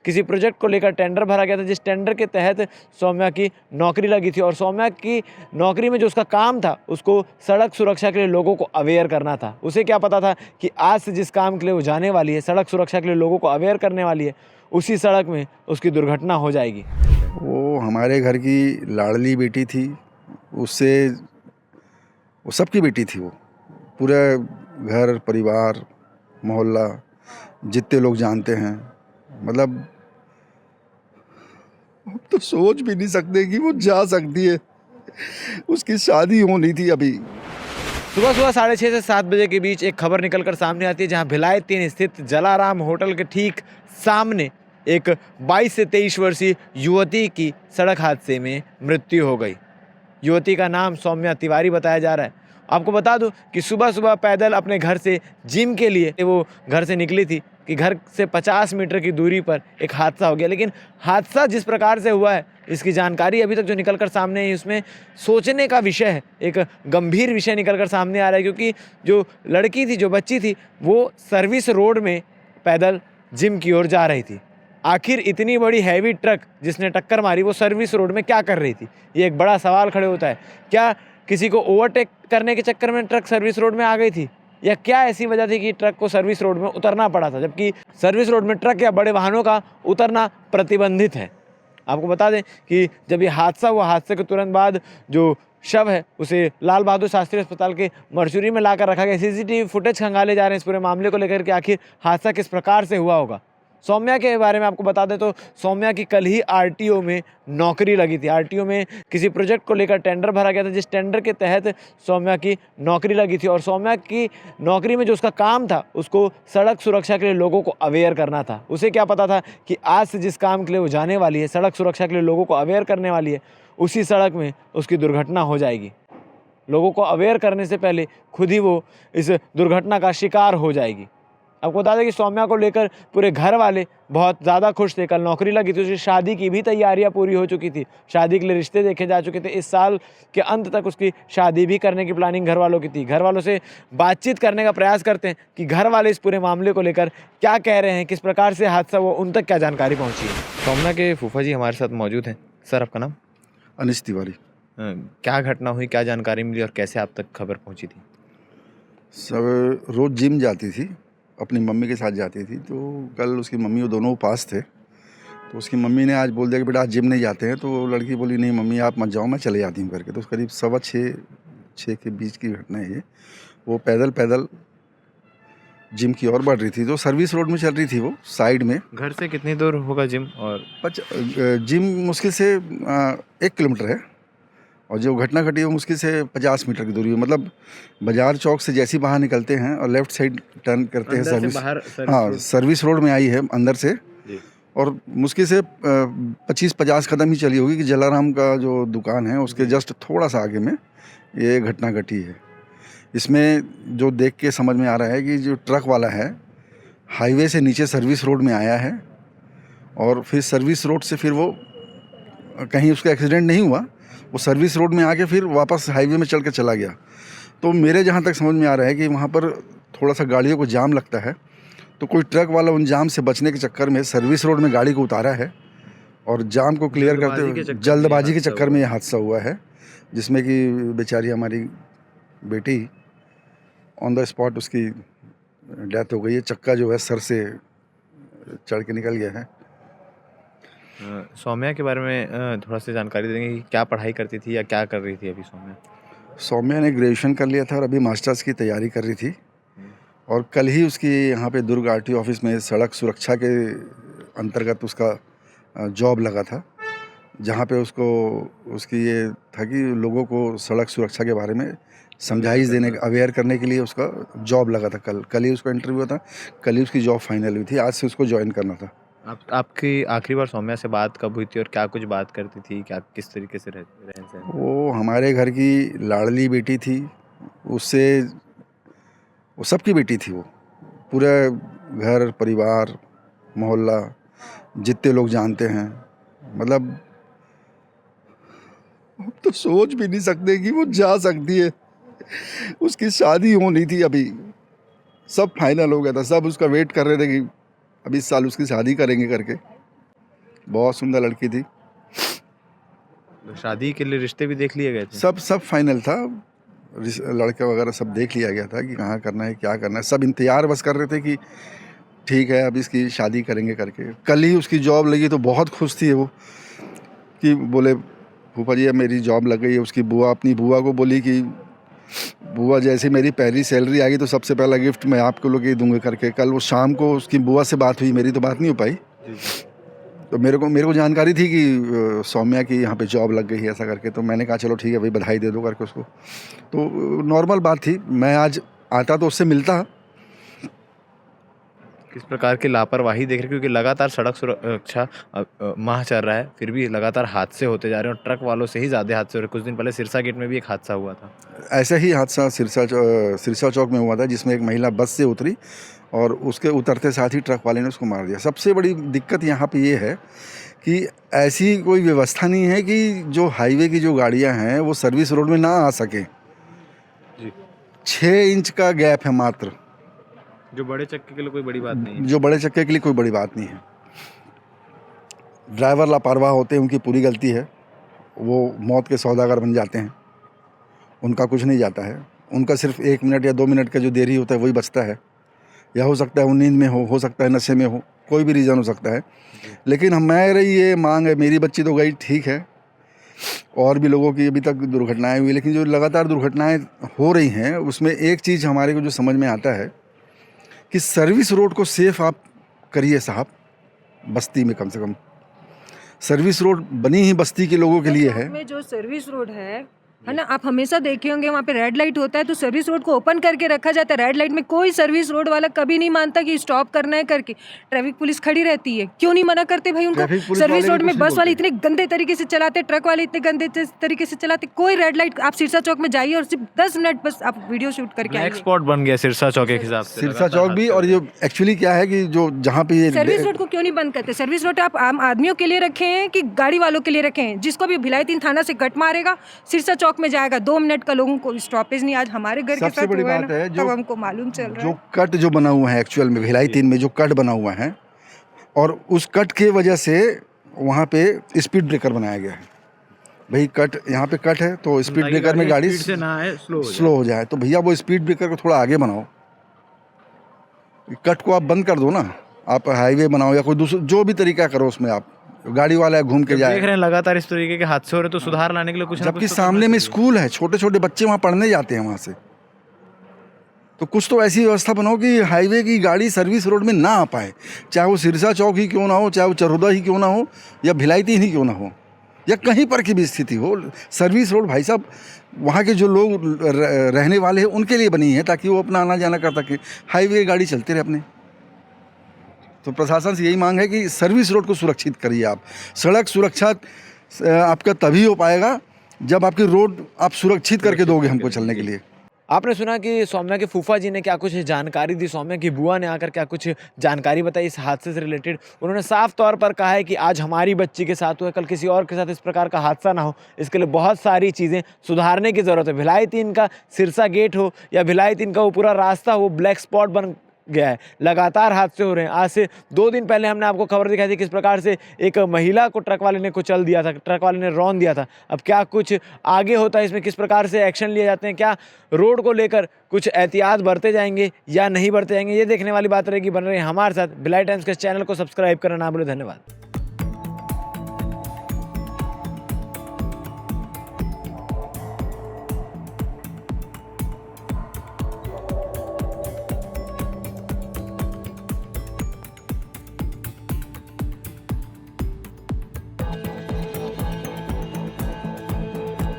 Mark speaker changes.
Speaker 1: किसी प्रोजेक्ट को लेकर टेंडर भरा गया था, जिस टेंडर के तहत सौम्या की नौकरी लगी थी। और सौम्या की नौकरी में जो उसका काम था, उसको सड़क सुरक्षा के लिए लोगों को अवेयर करना था। उसे क्या पता था कि आज से जिस काम के लिए वो जाने वाली है, सड़क सुरक्षा के लिए लोगों को अवेयर करने वाली है, उसी सड़क में उसकी दुर्घटना हो जाएगी।
Speaker 2: वो हमारे घर की लाडली बेटी थी, उससे वो सबकी बेटी थी। वो पूरा घर परिवार मोहल्ला जितने लोग जानते हैं, मतलब हम तो सोच भी नहीं सकते कि वो जा सकती है। उसकी शादी होनी थी अभी।
Speaker 1: सुबह सुबह 6:30 से 7 बजे के बीच एक खबर निकलकर सामने आती है, जहां भिलाई 3 स्थित जलाराम होटल के ठीक सामने एक 22 से 23 वर्षीय युवती की सड़क हादसे में मृत्यु हो गई। युवती का नाम सौम्या तिवारी बताया जा रहा है। आपको बता दूं कि सुबह सुबह पैदल अपने घर से जिम के लिए वो घर से निकली थी कि घर से 50 मीटर की दूरी पर एक हादसा हो गया। लेकिन हादसा जिस प्रकार से हुआ है, इसकी जानकारी अभी तक जो निकल कर सामने आई, उसमें सोचने का विषय है, एक गंभीर विषय निकल कर सामने आ रहा है। क्योंकि जो लड़की थी, जो बच्ची थी, वो सर्विस रोड में पैदल जिम की ओर जा रही थी। आखिर इतनी बड़ी हैवी ट्रक जिसने टक्कर मारी, वो सर्विस रोड में क्या कर रही थी? ये एक बड़ा सवाल खड़े होता है। क्या किसी को ओवरटेक करने के चक्कर में ट्रक सर्विस रोड में आ गई थी, या क्या ऐसी वजह थी कि ट्रक को सर्विस रोड में उतरना पड़ा था, जबकि सर्विस रोड में ट्रक या बड़े वाहनों का उतरना प्रतिबंधित है। आपको बता दें कि जब ये हादसा हुआ, हादसे के तुरंत बाद जो शव है उसे लाल बहादुर शास्त्री अस्पताल के मर्चुरी में लाकर रखा गया। सीसीटीवी फुटेज खंगाले जा रहे हैं इस पूरे मामले को लेकर के आखिर हादसा किस प्रकार से हुआ होगा। सौम्या के बारे में आपको बता दें तो सौम्या की कल ही आरटीओ में नौकरी लगी थी। आरटीओ में किसी प्रोजेक्ट को लेकर टेंडर भरा गया था, जिस टेंडर के तहत सौम्या की नौकरी लगी थी। और सौम्या की नौकरी में जो उसका काम था, उसको सड़क सुरक्षा के लिए लोगों को अवेयर करना था। उसे क्या पता था कि आज से जिस काम के लिए वो जाने वाली है, सड़क सुरक्षा के लिए लोगों को अवेयर करने वाली है, उसी सड़क में उसकी दुर्घटना हो जाएगी। लोगों को अवेयर करने से पहले खुद ही वो इस दुर्घटना का शिकार हो जाएगी। आपको बता दें कि सौम्या को लेकर पूरे घर वाले बहुत ज़्यादा खुश थे। कल नौकरी लगी थी, उसकी शादी की भी तैयारियां पूरी हो चुकी थी, शादी के लिए रिश्ते देखे जा चुके थे। इस साल के अंत तक उसकी शादी भी करने की प्लानिंग घर वालों की थी। घर वालों से बातचीत करने का प्रयास करते हैं कि घर वाले इस पूरे मामले को लेकर क्या कह रहे हैं, किस प्रकार से हादसा हुआ, उन तक क्या जानकारी पहुँची है। सौम्या के फूफा जी हमारे साथ मौजूद हैं। सर, आपका नाम?
Speaker 2: अनिश तिवारी।
Speaker 1: क्या घटना हुई, क्या जानकारी मिली और कैसे आप तक खबर पहुँची थी?
Speaker 2: सब रोज़ जिम जाती थी, अपनी मम्मी के साथ जाती थी। तो कल उसकी मम्मी वो दोनों पास थे, तो उसकी मम्मी ने आज बोल दिया कि बेटा आज जिम नहीं जाते हैं। तो वो लड़की बोली नहीं मम्मी आप मत जाओ, मैं चले जाती हूँ करके। तो करीब 6:15 के बीच की घटना है ये। वो पैदल जिम की ओर बढ़ रही थी, जो सर्विस रोड में चल रही थी, वो साइड में।
Speaker 1: घर से कितनी दूर होगा जिम? और
Speaker 2: जिम मुश्किल से 1 किलोमीटर है, और जो घटना घटी वो मुश्किल से 50 मीटर की दूरी है। मतलब बाजार चौक से जैसे ही बाहर निकलते हैं और लेफ्ट साइड टर्न करते हैं, सर्विस रोड में आई है अंदर से
Speaker 1: जी।
Speaker 2: और मुश्किल से 25-50 कदम ही चली होगी कि जलाराम का जो दुकान है उसके जस्ट थोड़ा सा आगे में ये घटना घटी है। इसमें जो देख के समझ में आ रहा है कि जो ट्रक वाला है हाईवे से नीचे सर्विस रोड में आया है, और फिर सर्विस रोड से फिर वो कहीं उसका एक्सीडेंट नहीं हुआ, वो सर्विस रोड में आके फिर वापस हाईवे में चल के चला गया। तो मेरे जहाँ तक समझ में आ रहा है कि वहाँ पर थोड़ा सा गाड़ियों को जाम लगता है, तो कोई ट्रक वाला उन जाम से बचने के चक्कर में सर्विस रोड में गाड़ी को उतारा है, और जाम को क्लियर करते हुए जल्दबाजी के चक्कर में ये हादसा हुआ है, जिसमें कि बेचारी हमारी बेटी ऑन द स्पॉट उसकी डेथ हो गई है। चक्का जो है सर से चढ़ के निकल गया है।
Speaker 1: सौम्या के बारे में थोड़ा सा जानकारी देंगे कि क्या पढ़ाई करती थी या क्या कर रही थी अभी सौम्या?
Speaker 2: सौम्या ने ग्रेजुएशन कर लिया था और अभी मास्टर्स की तैयारी कर रही थी, और कल ही उसकी यहाँ पे दुर्ग आरटीओ ऑफिस में सड़क सुरक्षा के अंतर्गत उसका जॉब लगा था, जहाँ पे उसको उसकी ये था कि लोगों को सड़क सुरक्षा के बारे में समझाइश देने, अवेयर करने के लिए उसका जॉब लगा था। कल ही उसका इंटरव्यू हुआ था, कल ही उसकी जॉब फाइनल हुई थी, आज से उसको ज्वाइन करना था।
Speaker 1: आपकी आखिरी बार सौम्या से बात कब हुई थी और क्या कुछ बात करती थी, क्या किस तरीके से रहन सहन?
Speaker 2: वो हमारे घर की लाडली बेटी थी, उससे वो सबकी बेटी थी। वो पूरा घर परिवार मोहल्ला जितने लोग जानते हैं, मतलब हम तो सोच भी नहीं सकते कि वो जा सकती है। उसकी शादी होनी थी अभी, सब फाइनल हो गया था, सब उसका वेट कर रहे थे कि अभी इस साल उसकी शादी करेंगे करके। बहुत सुंदर लड़की थी।
Speaker 1: शादी के लिए रिश्ते भी देख लिए गए थे?
Speaker 2: सब फाइनल था, लड़का वगैरह सब देख लिया गया था कि कहाँ करना है क्या करना है। सब इंतजार बस कर रहे थे कि ठीक है अब इसकी शादी करेंगे करके। कल ही उसकी जॉब लगी तो बहुत खुश थी वो, कि बोले फूफा जी अब मेरी जॉब लग गई है। उसकी बुआ अपनी बुआ को बोली कि बुआ जैसे मेरी पहली सैलरी आ गई तो सबसे पहला गिफ्ट मैं आपको लोग ये दूंगा करके। कल वो शाम को उसकी बुआ से बात हुई, मेरी तो बात नहीं हो पाई। तो मेरे को जानकारी थी कि सौम्या की यहाँ पे जॉब लग गई है ऐसा करके। तो मैंने कहा चलो ठीक है भाई बधाई दे दो करके उसको। तो नॉर्मल बात थी, मैं आज आता तो उससे मिलता।
Speaker 1: किस प्रकार की लापरवाही देख रहे हैं, क्योंकि लगातार सड़क सुरक्षा माह चल रहा है, फिर भी लगातार हादसे होते जा रहे हैं और ट्रक वालों से ही ज़्यादा हादसे हो रहे हैं। कुछ दिन पहले सिरसा गेट में भी एक हादसा हुआ था।
Speaker 2: ऐसा ही हादसा सिरसा चौक में हुआ था, जिसमें एक महिला बस से उतरी और उसके उतरते साथ ही ट्रक वाले ने उसको मार दिया। सबसे बड़ी दिक्कत यहाँ पे ये है कि ऐसी कोई व्यवस्था नहीं है कि जो हाईवे की जो गाड़ियाँ हैं वो सर्विस रोड में ना आ सकें। 6 इंच का गैप है मात्र,
Speaker 1: जो बड़े चक्के के लिए कोई बड़ी बात नहीं है।
Speaker 2: जो बड़े चक्के के लिए कोई बड़ी बात नहीं है। ड्राइवर लापरवाह होते हैं, उनकी पूरी गलती है, वो मौत के सौदागर बन जाते हैं, उनका कुछ नहीं जाता है। उनका सिर्फ 1 मिनट या 2 मिनट का जो देरी होता है वही बचता है। या हो सकता है वो नींद में हो सकता है नशे में हो, कोई भी रीज़न हो सकता है। लेकिन हमारी ये मांग है, मेरी बच्ची तो गई ठीक है, और भी लोगों की अभी तक दुर्घटनाएं हुई, लेकिन जो लगातार दुर्घटनाएं हो रही हैं उसमें एक चीज़ हमारे को जो समझ में आता है कि सर्विस रोड को सेफ आप करिए साहब। बस्ती में कम से कम सर्विस रोड बनी ही बस्ती के लोगों के लिए है।
Speaker 3: में जो सर्विस रोड है ना, आप हमेशा देखे होंगे वहाँ पे रेड लाइट होता है तो सर्विस रोड को ओपन करके रखा जाता है। रेड लाइट में कोई सर्विस रोड वाला कभी नहीं मानता कि स्टॉप करना है करके। ट्रैफिक पुलिस खड़ी रहती है, क्यों नहीं मना करते भाई उनको? सर्विस रोड में बस वाले इतने गंदे तरीके से चलाते, ट्रक वाले इतने गंदे तरीके से चलाते। कोई रेड लाइट, आप सिरसा चौक में जाइए और सिर्फ 10 मिनट बस आप वीडियो शूट करके आइए।
Speaker 1: एक्सपोर्ट बन गया सिरसा चौक के हिसाब से,
Speaker 2: सिरसा चौक भी। और ये एक्चुअली क्या है कि जो जहाँ पे ये
Speaker 3: सर्विस रोड को क्यों नहीं बंद करते? सर्विस रोड आप आम आदमियों के लिए रखे हैं कि गाड़ी वालों के लिए रखे हैं? जिसको भी भिलाई 3 थाना से कट मारेगा सिरसा चौक में जाएगा, 2 मिनट का लोगों को स्टॉपेज नहीं। आज हमारे घर के साथ हुआ है ना, तब हमको मालूम चल रहा है।
Speaker 2: जो कट जो बना हुआ है एक्चुअल में भिलाई 3 में जो कट बना हुआ है, और उस कट के वजह से वहाँ पे स्पीड ब्रेकर बनाया गया है। भाई कट यहाँ पे कट है तो स्पीड ब्रेकर में गाड़ी स्लो हो जाए, तो भैया वो स्पीड ब्रेकर को थोड़ा आगे बनाओ। कट को आप बंद कर दो ना, आप हाईवे बनाओ या कोई दूसरा जो भी तरीका करो, उसमें आप गाड़ी वाला घूम के जाए।
Speaker 1: देख रहे हैं लगातार इस तरीके के हादसे हो रहे, तो सुधार लाने के लिए कुछ ना
Speaker 2: जबकि
Speaker 1: कुछ तो
Speaker 2: सामने में स्कूल है, छोटे छोटे बच्चे वहाँ पढ़ने जाते हैं वहाँ से। तो कुछ तो ऐसी व्यवस्था बनाओ कि हाईवे की गाड़ी सर्विस रोड में ना आ पाए, चाहे वो सिरसा चौक ही क्यों ना हो, चाहे वो चरौदा ही क्यों ना हो, या भिलाई 3 ही क्यों ना हो, या कहीं पर की भी स्थिति हो। सर्विस रोड भाई साहब वहाँ के जो लोग रहने वाले हैं उनके लिए बनी है, ताकि वो अपना आना जाना कर सके, हाईवे की गाड़ी चलते रहे अपने। तो प्रशासन से यही मांग है कि सर्विस रोड को सुरक्षित करिए आप। सड़क सुरक्षा आपका तभी हो पाएगा जब आपकी रोड आप सुरक्षित करके दोगे हमको चलने के लिए।
Speaker 1: आपने सुना कि सौम्या के फूफा जी ने क्या कुछ जानकारी दी, सौम्या की बुआ ने आकर क्या कुछ जानकारी बताई इस हादसे से रिलेटेड। उन्होंने साफ तौर पर कहा है कि आज हमारी बच्ची के साथ हुआ, कल किसी और के साथ इस प्रकार का हादसा ना हो, इसके लिए बहुत सारी चीज़ें सुधारने की ज़रूरत है। भिलाई 3 का सिरसा गेट हो या भिलाई 3 का वो पूरा रास्ता हो, ब्लैक स्पॉट बन गया है, लगातार हादसे हो रहे हैं। आज से 2 दिन पहले हमने आपको खबर दिखाई थी किस प्रकार से एक महिला को ट्रक वाले ने कुचल दिया था, ट्रक वाले ने रौंद दिया था। अब क्या कुछ आगे होता है इसमें, किस प्रकार से एक्शन लिए जाते हैं, क्या रोड को लेकर कुछ एहतियात बरते जाएंगे या नहीं बरते जाएंगे, ये देखने वाली बात रहेगी। बन रहे हैं हमारे साथ। भिलाई टाइम्स के चैनल को सब्सक्राइब करना ना भूलें। धन्यवाद।